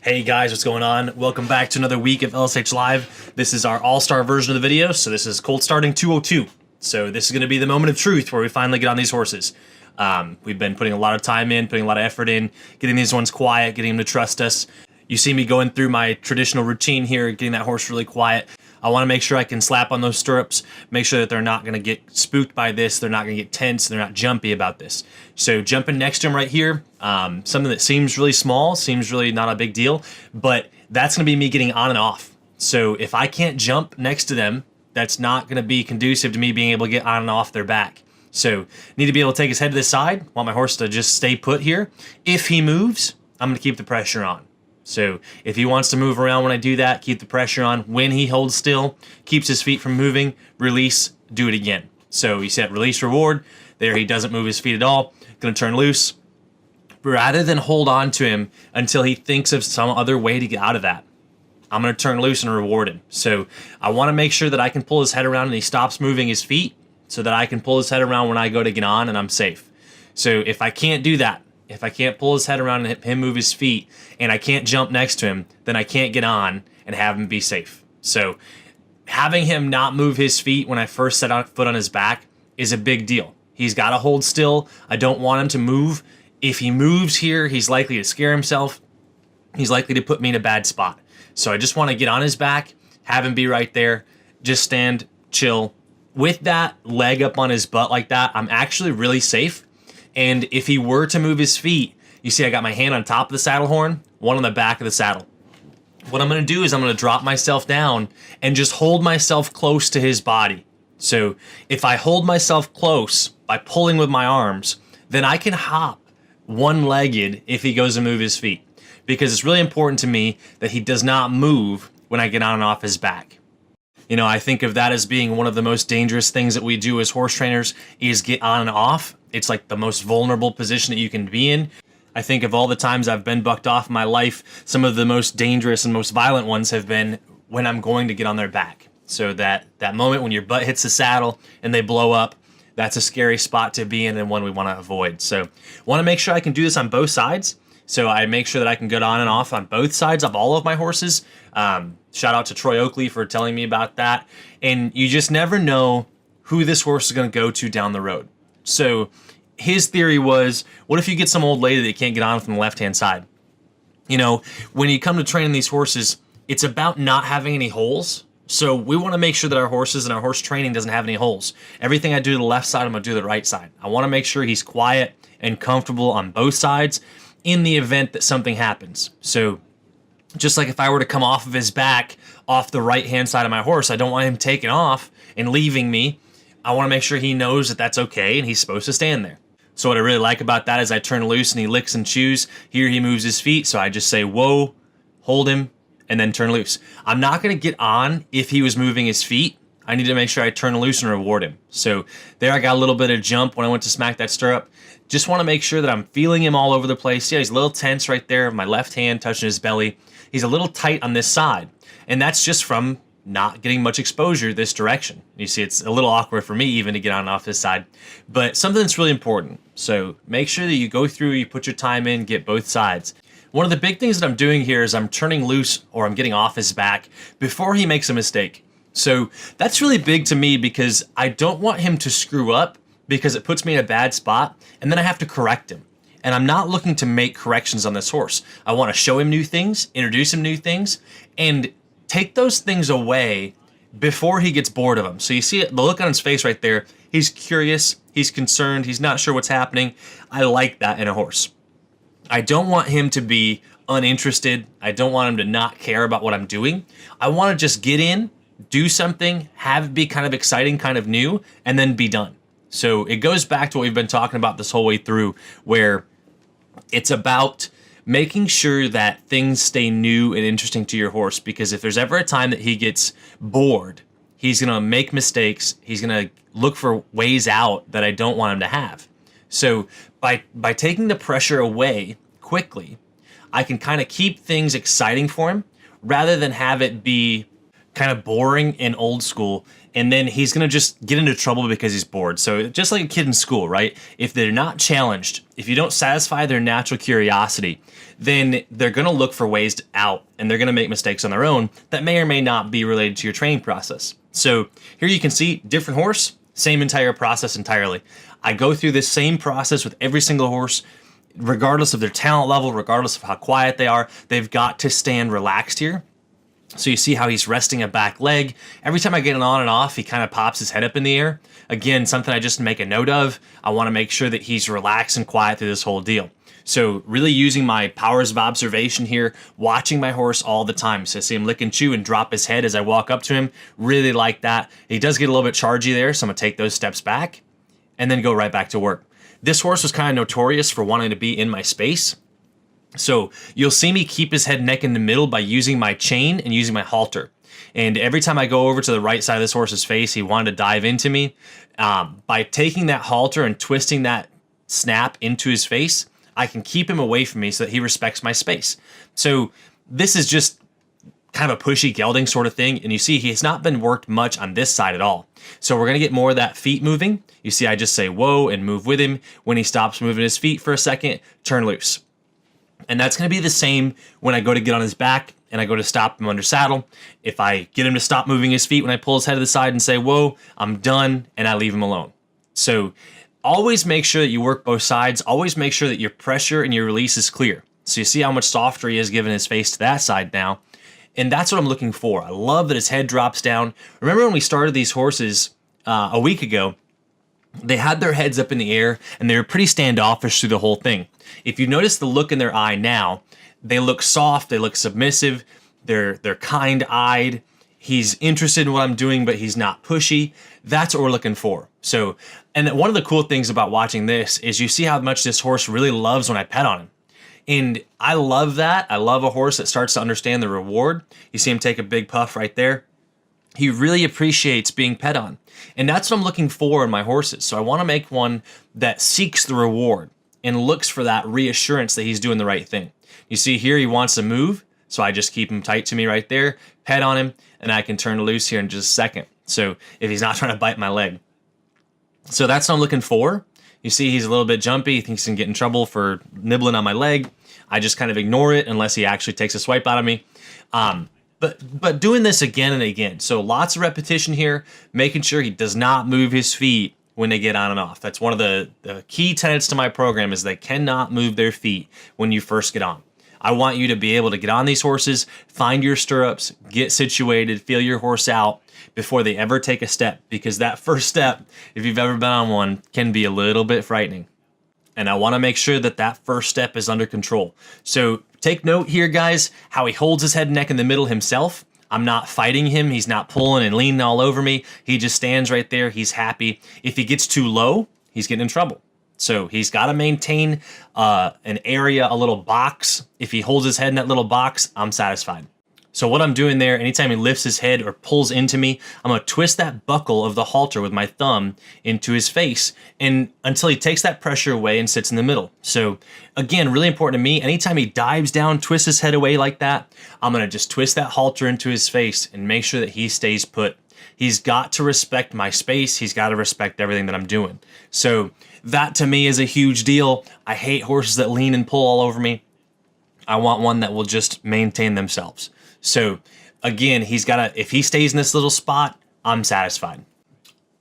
Hey guys, what's going on? Welcome back to another week of LSH Live. This is our all-star version of the video, so this is Colt Starting 202. So this is going to be the moment of truth where we finally get on these horses. We've been putting a lot of time in, putting a lot of effort in, getting these ones quiet, getting them to trust us. You see me going through my traditional routine here, getting that horse really quiet. I want to make sure I can slap on those stirrups, make sure that they're not going to get spooked by this, they're not going to get tense, they're not jumpy about this. So jumping next to him right here, something that seems really small, seems really not a big deal, but that's going to be me getting on and off. So if I can't jump next to them, that's not going to be conducive to me being able to get on and off their back. So need to be able to take his head to the side, want my horse to just stay put here. If he moves, I'm going to keep the pressure on. So if he wants to move around when I do that, keep the pressure on. When he holds still, keeps his feet from moving, release, do it again. So you set release, reward. There he doesn't move his feet at all. Going to turn loose. Rather than hold on to him until he thinks of some other way to get out of that, I'm going to turn loose and reward him. So I want to make sure that I can pull his head around and he stops moving his feet so that I can pull his head around when I go to get on and I'm safe. So if I can't do that, if I can't pull his head around and him move his feet, and I can't jump next to him, then I can't get on and have him be safe. So having him not move his feet when I first set foot on his back is a big deal. He's got to hold still. I don't want him to move. If he moves here, he's likely to scare himself. He's likely to put me in a bad spot. So I just want to get on his back, have him be right there, just stand, chill. With that leg up on his butt like that, I'm actually really safe. And if he were to move his feet, you see I got my hand on top of the saddle horn, one on the back of the saddle. What I'm going to do is I'm going to drop myself down and just hold myself close to his body. So if I hold myself close by pulling with my arms, then I can hop one-legged if he goes to move his feet. Because it's really important to me that he does not move when I get on and off his back. You know, I think of that as being one of the most dangerous things that we do as horse trainers is get on and off. It's like the most vulnerable position that you can be in. I think of all the times I've been bucked off in my life, some of the most dangerous and most violent ones have been when I'm going to get on their back. So that moment when your butt hits the saddle and they blow up, that's a scary spot to be in and one we want to avoid. So want to make sure I can do this on both sides. So I make sure that I can get on and off on both sides of all of my horses. Shout out to Troy Oakley for telling me about that. And you just never know who this horse is going to go to down the road. So his theory was, what if you get some old lady that can't get on from the left-hand side? You know, when you come to training these horses, it's about not having any holes. So we want to make sure that our horses and our horse training doesn't have any holes. Everything I do to the left side, I'm going to do to the right side. I want to make sure he's quiet and comfortable on both sides in the event that something happens. So just like if I were to come off of his back, off the right-hand side of my horse, I don't want him taking off and leaving me. I want to make sure he knows that that's okay and he's supposed to stand there. So what I really like about that is I turn loose and he licks and chews. Here he moves his feet, so I just say, whoa, hold him, and then turn loose. I'm not going to get on if he was moving his feet. I need to make sure I turn loose and reward him. So there I got a little bit of jump when I went to smack that stirrup. Just want to make sure that I'm feeling him all over the place. Yeah, he's a little tense right there, my left hand touching his belly. He's a little tight on this side, and that's just from not getting much exposure this direction. You see, it's a little awkward for me even to get on and off this side, but something that's really important. So make sure that you go through, you put your time in, get both sides. One of the big things that I'm doing here is I'm turning loose or I'm getting off his back before he makes a mistake. So that's really big to me because I don't want him to screw up because it puts me in a bad spot and then I have to correct him. And I'm not looking to make corrections on this horse. I want to show him new things, introduce him new things, and take those things away before he gets bored of them. So you see the look on his face right there. He's curious, he's concerned, he's not sure what's happening. I like that in a horse. I don't want him to be uninterested. I don't want him to not care about what I'm doing. I want to just get in, do something, have it be kind of exciting, kind of new, and then be done. So it goes back to what we've been talking about this whole way through, where it's about making sure that things stay new and interesting to your horse, because if there's ever a time that he gets bored, he's going to make mistakes. He's going to look for ways out that I don't want him to have. So by taking the pressure away quickly, I can kind of keep things exciting for him rather than have it be kind of boring and old school, and then he's going to just get into trouble because he's bored. So just like a kid in school, right? If they're not challenged, if you don't satisfy their natural curiosity, then they're going to look for ways out, and they're going to make mistakes on their own that may or may not be related to your training process. So here you can see different horse, same entire process entirely. I go through this same process with every single horse, regardless of their talent level, regardless of how quiet they are. They've got to stand relaxed here. So you see how he's resting a back leg. Every time I get it on and off, he kind of pops his head up in the air. Again, something I just make a note of. I want to make sure that he's relaxed and quiet through this whole deal. So really using my powers of observation here, watching my horse all the time. So I see him lick and chew and drop his head as I walk up to him. Really like that. He does get a little bit chargy there, so I'm going to take those steps back and then go right back to work. This horse was kind of notorious for wanting to be in my space. So you'll see me keep his head, neck in the middle by using my chain and using my halter. And every time I go over to the right side of this horse's face, he wanted to dive into me. By taking that halter and twisting that snap into his face, I can keep him away from me so that he respects my space. So this is just kind of a pushy gelding sort of thing. And you see he has not been worked much on this side at all. So we're going to get more of that feet moving. You see I just say whoa and move with him. When he stops moving his feet for a second, turn loose. And that's going to be the same when I go to get on his back and I go to stop him under saddle. If I get him to stop moving his feet when I pull his head to the side and say, whoa, I'm done, and I leave him alone. So always make sure that you work both sides. Always make sure that your pressure and your release is clear. So you see how much softer he is giving his face to that side now. And that's what I'm looking for. I love that his head drops down. Remember when we started these horses a week ago, they had their heads up in the air and they were pretty standoffish through the whole thing. If you notice the look in their eye now, they look soft, they look submissive, they're kind-eyed. He's interested in what I'm doing, but he's not pushy. That's what we're looking for. So, and one of the cool things about watching this is you see how much this horse really loves when I pet on him. And I love that. I love a horse that starts to understand the reward. You see him take a big puff right there. He really appreciates being pet on. And that's what I'm looking for in my horses. So I want to make one that seeks the reward and looks for that reassurance that he's doing the right thing. You see here he wants to move, so I just keep him tight to me right there, pet on him, and I can turn loose here in just a second. So if he's not trying to bite my leg. So that's what I'm looking for. You see he's a little bit jumpy. He thinks he can get in trouble for nibbling on my leg. I just kind of ignore it unless he actually takes a swipe out of me. But doing this again and again. So lots of repetition here, making sure he does not move his feet when they get on and off. That's one of the key tenets to my program is they cannot move their feet when you first get on. I want you to be able to get on these horses, find your stirrups, get situated, feel your horse out before they ever take a step, because that first step, if you've ever been on one, can be a little bit frightening. And I want to make sure that that first step is under control. So take note here, guys, how he holds his head and neck in the middle himself. I'm not fighting him. He's not pulling and leaning all over me. He just stands right there. He's happy. If he gets too low, he's getting in trouble. So he's got to maintain an area, a little box. If he holds his head in that little box, I'm satisfied. So what I'm doing there, anytime he lifts his head or pulls into me, I'm going to twist that buckle of the halter with my thumb into his face and until he takes that pressure away and sits in the middle. So again, really important to me, anytime he dives down, twists his head away like that, I'm going to just twist that halter into his face and make sure that he stays put. He's got to respect my space. He's got to respect everything that I'm doing. So that to me is a huge deal. I hate horses that lean and pull all over me. I want one that will just maintain themselves. So again, if he stays in this little spot, I'm satisfied.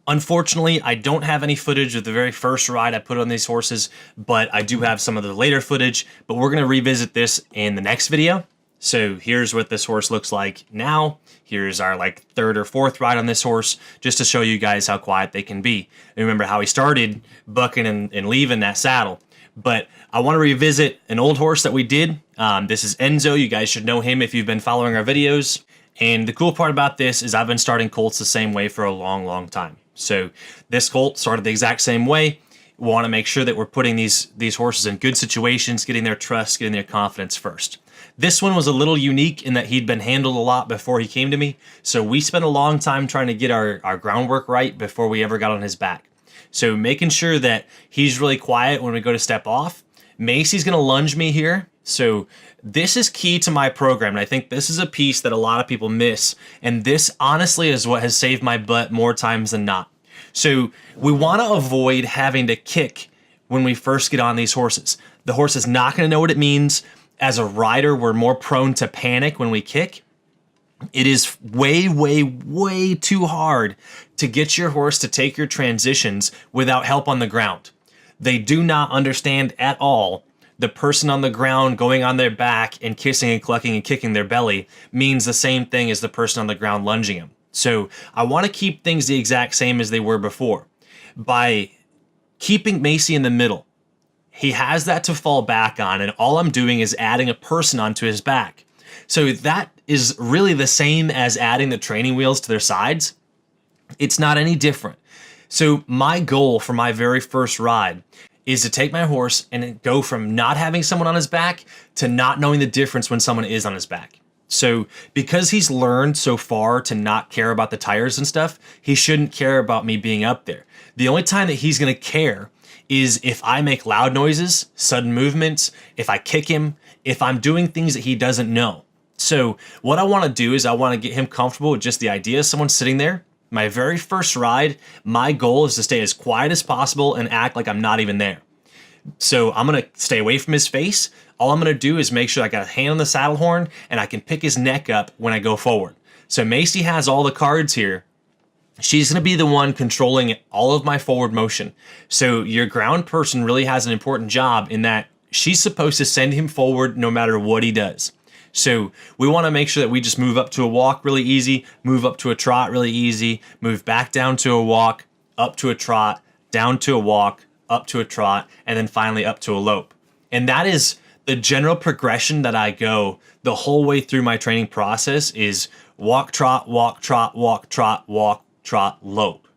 Unfortunately, I don't have any footage of the very first ride I put on these horses, but I do have some of the later footage, but we're going to revisit this in the next video. So here's what this horse looks like now. Here's our third or fourth ride on this horse, just to show you guys how quiet they can be. And remember how he started bucking and leaving that saddle. But I want to revisit an old horse that we did. This is Enzo. You guys should know him if you've been following our videos. And the cool part about this is I've been starting colts the same way for a long, long time. So this colt started the exact same way. We want to make sure that we're putting these horses in good situations, getting their trust, getting their confidence first. This one was a little unique in that he'd been handled a lot before he came to me. So we spent a long time trying to get our groundwork right before we ever got on his back. So making sure that he's really quiet when we go to step off. Macy's going to lunge me here So this is key to my program, and I think this is a piece that a lot of people miss, and this honestly is what has saved my butt more times than not. So we want to avoid having to kick when we first get on these horses. The horse is not going to know what it means. As a rider, we're more prone to panic when we kick. It is way, way, way too hard to get your horse to take your transitions without help on the ground. They do not understand at all the person on the ground going on their back and kissing and clucking and kicking their belly means the same thing as the person on the ground lunging them. So I want to keep things the exact same as they were before. By keeping Macy in the middle, he has that to fall back on, and all I'm doing is adding a person onto his back. So that is really the same as adding the training wheels to their sides. It's not any different. So my goal for my very first ride is to take my horse and go from not having someone on his back to not knowing the difference when someone is on his back. So because he's learned so far to not care about the tires and stuff, he shouldn't care about me being up there. The only time that he's going to care is if I make loud noises, sudden movements, if I kick him, if I'm doing things that he doesn't know. So what I want to do is I want to get him comfortable with just the idea of someone sitting there. My very first ride, my goal is to stay as quiet as possible and act like I'm not even there. So I'm going to stay away from his face. All I'm going to do is make sure I got a hand on the saddle horn and I can pick his neck up when I go forward. So Macy has all the cards here. She's going to be the one controlling all of my forward motion. So your ground person really has an important job in that she's supposed to send him forward no matter what he does. So we want to make sure that we just move up to a walk really easy, move up to a trot really easy, move back down to a walk, up to a trot, down to a walk, up to a trot, and then finally up to a lope. And that is the general progression that I go the whole way through my training process is walk, trot, walk, trot, walk, trot, walk, trot, lope.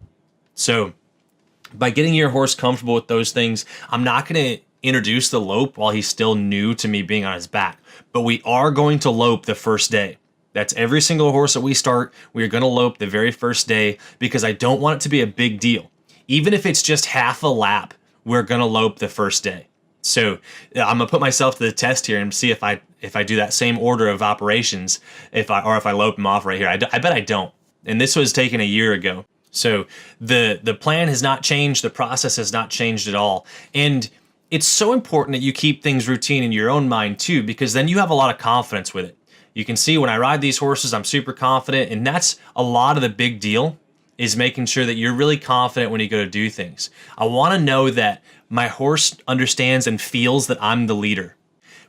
So by getting your horse comfortable with those things, I'm not going to introduce the lope while he's still new to me being on his back, but we are going to lope the first day. That's every single horse that we start. We are going to lope the very first day because I don't want it to be a big deal. Even if it's just half a lap, we're going to lope the first day. So I'm gonna put myself to the test here and see if I do that same order of operations, if I lope him off right here. I bet I don't. And this was taken a year ago. So the plan has not changed. The process has not changed at all. And it's so important that you keep things routine in your own mind too, because then you have a lot of confidence with it. You can see when I ride these horses, I'm super confident, and that's a lot of the big deal, is making sure that you're really confident when you go to do things. I want to know that my horse understands and feels that I'm the leader.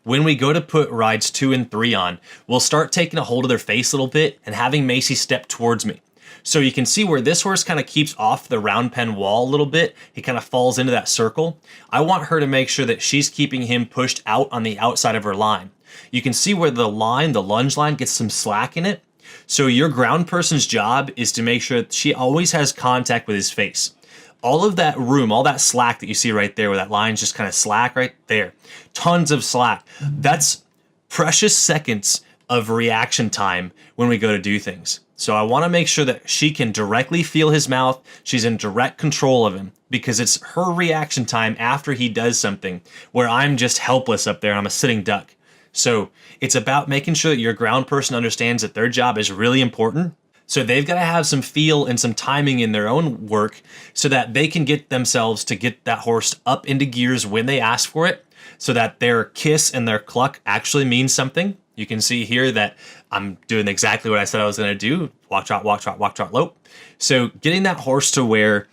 When we go to put rides 2 and 3 on, we'll start taking a hold of their face a little bit and having Macy step towards me. So you can see where this horse kind of keeps off the round pen wall a little bit. He kind of falls into that circle. I want her to make sure that she's keeping him pushed out on the outside of her line. You can see where the lunge line gets some slack in it. So your ground person's job is to make sure that she always has contact with his face. All of that room, all that slack that you see right there where that line's just kind of slack right there, tons of slack. That's precious seconds of reaction time when we go to do things. So I want to make sure that she can directly feel his mouth. She's in direct control of him because it's her reaction time after he does something where I'm just helpless up there and I'm a sitting duck. So it's about making sure that your ground person understands that their job is really important. So they've got to have some feel and some timing in their own work so that they can get themselves to get that horse up into gears when they ask for it, so that their kiss and their cluck actually means something. You can see here that I'm doing exactly what I said I was going to do. Walk, trot, walk, trot, walk, trot, lope. So getting that horse to where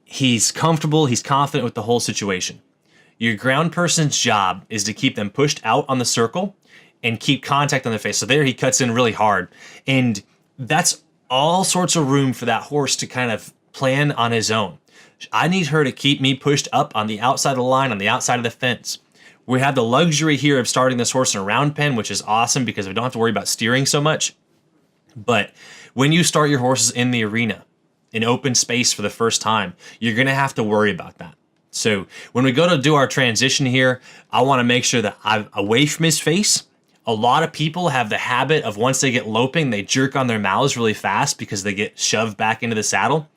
he's comfortable, he's confident with the whole situation. Your ground person's job is to keep them pushed out on the circle and keep contact on their face. So there he cuts in really hard. And that's all sorts of room for that horse to kind of plan on his own. I need her to keep me pushed up on the outside of the line, on the outside of the fence. We have the luxury here of starting this horse in a round pen, which is awesome because we don't have to worry about steering so much. But when you start your horses in the arena, in open space for the first time, you're going to have to worry about that. So when we go to do our transition here, I want to make sure that I'm away from his face. A lot of people have the habit of once they get loping, they jerk on their mouths really fast because they get shoved back into the saddle.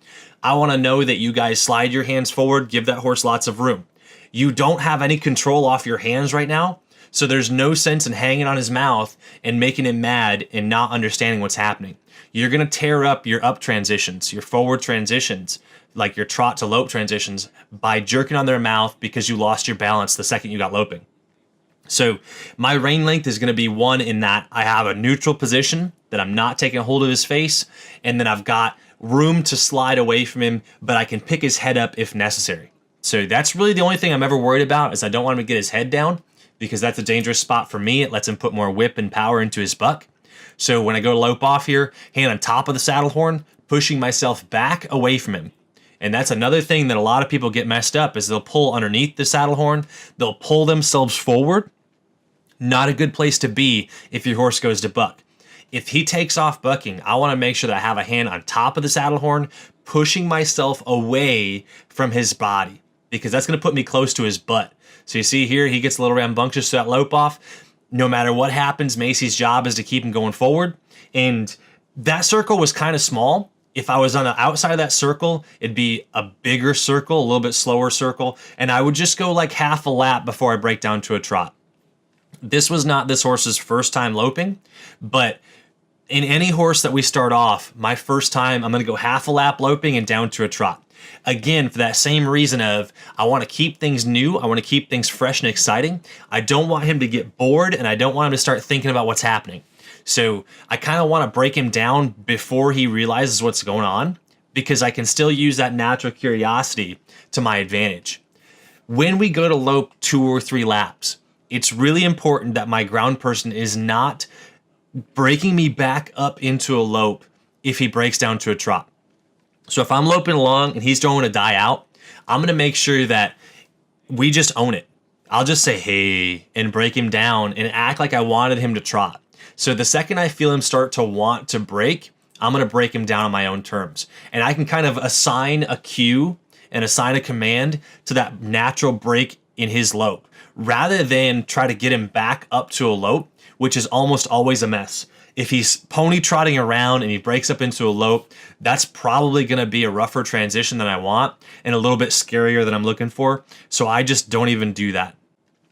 I want to know that you guys slide your hands forward, give that horse lots of room. You don't have any control off your hands right now, So there's no sense in hanging on his mouth and making him mad and not understanding what's happening. You're going to tear up your up transitions, your forward transitions, like your trot to lope transitions, by jerking on their mouth because you lost your balance the second you got loping. So my rein length is going to be one in that I have a neutral position, that I'm not taking hold of his face, and then I've got room to slide away from him, but I can pick his head up if necessary. So that's really the only thing I'm ever worried about, is I don't want him to get his head down, because that's a dangerous spot for me. It lets him put more whip and power into his buck. So when I go to lope off here, hand on top of the saddle horn, pushing myself back away from him. And that's another thing that a lot of people get messed up, is they'll pull underneath the saddle horn, they'll pull themselves forward. Not a good place to be if your horse goes to buck. If he takes off bucking, I want to make sure that I have a hand on top of the saddle horn, pushing myself away from his body, because that's going to put me close to his butt. So you see here, he gets a little rambunctious to that lope off. No matter what happens, Macy's job is to keep him going forward. And that circle was kind of small. If I was on the outside of that circle, it'd be a bigger circle, a little bit slower circle, and I would just go like half a lap before I break down to a trot. This was not this horse's first time loping, but in any horse that we start off, my first time, I'm going to go half a lap loping and down to a trot. Again, for that same reason of, I want to keep things new, I want to keep things fresh and exciting. I don't want him to get bored, and I don't want him to start thinking about what's happening. So I kind of want to break him down before he realizes what's going on, because I can still use that natural curiosity to my advantage. When we go to lope 2 or 3 laps, it's really important that my ground person is not breaking me back up into a lope if he breaks down to a trot. So if I'm loping along and he's throwing a die out, I'm going to make sure that we just own it. I'll just say, hey, and break him down and act like I wanted him to trot. So the second I feel him start to want to break, I'm going to break him down on my own terms. And I can kind of assign a cue and assign a command to that natural break in his lope, rather than try to get him back up to a lope, which is almost always a mess. If he's pony trotting around and he breaks up into a lope, that's probably going to be a rougher transition than I want and a little bit scarier than I'm looking for. So I just don't even do that.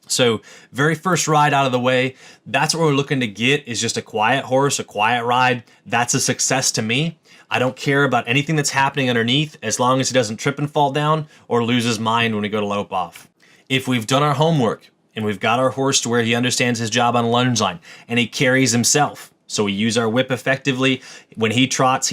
So very first ride out of the way, that's what we're looking to get, is just a quiet horse, a quiet ride. That's a success to me. I don't care about anything that's happening underneath, as long as he doesn't trip and fall down or lose his mind when we go to lope off. If we've done our homework and we've got our horse to where he understands his job on a lunge line and he carries himself, so we use our whip effectively. When he trots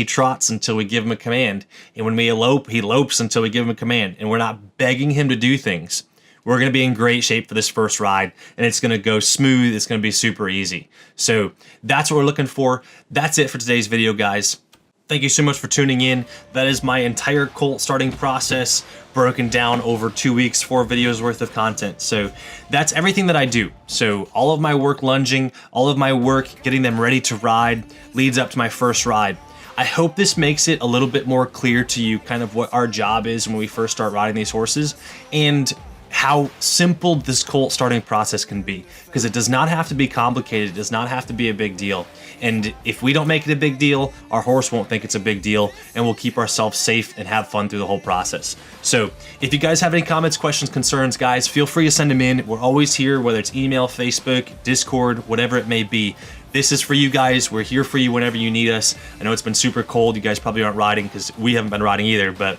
until we give him a command. And when we elope, he lopes until we give him a command. And we're not begging him to do things. We're going to be in great shape for this first ride, and it's going to go smooth. It's going to be super easy. So that's what we're looking for. That's it for today's video, guys. Thank you so much for tuning in. That is my entire colt starting process broken down over 2 weeks, 4 videos worth of content. So that's everything that I do. So all of my work lunging, all of my work getting them ready to ride leads up to my first ride. I hope this makes it a little bit more clear to you kind of what our job is when we first start riding these horses, and how simple this colt starting process can be, because it does not have to be complicated. It does not have to be a big deal. And if we don't make it a big deal, our horse won't think it's a big deal, and we'll keep ourselves safe and have fun through the whole process. So if you guys have any comments, questions, concerns, guys, feel free to send them in. We're always here, whether it's email, Facebook, Discord, whatever it may be. This is for you guys. We're here for you whenever you need us. I know it's been super cold. You guys probably aren't riding because we haven't been riding either, but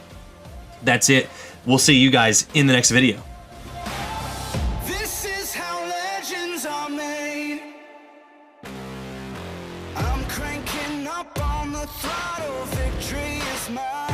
that's it. We'll see you guys in the next video. I'm cranking up on the throttle, victory is mine.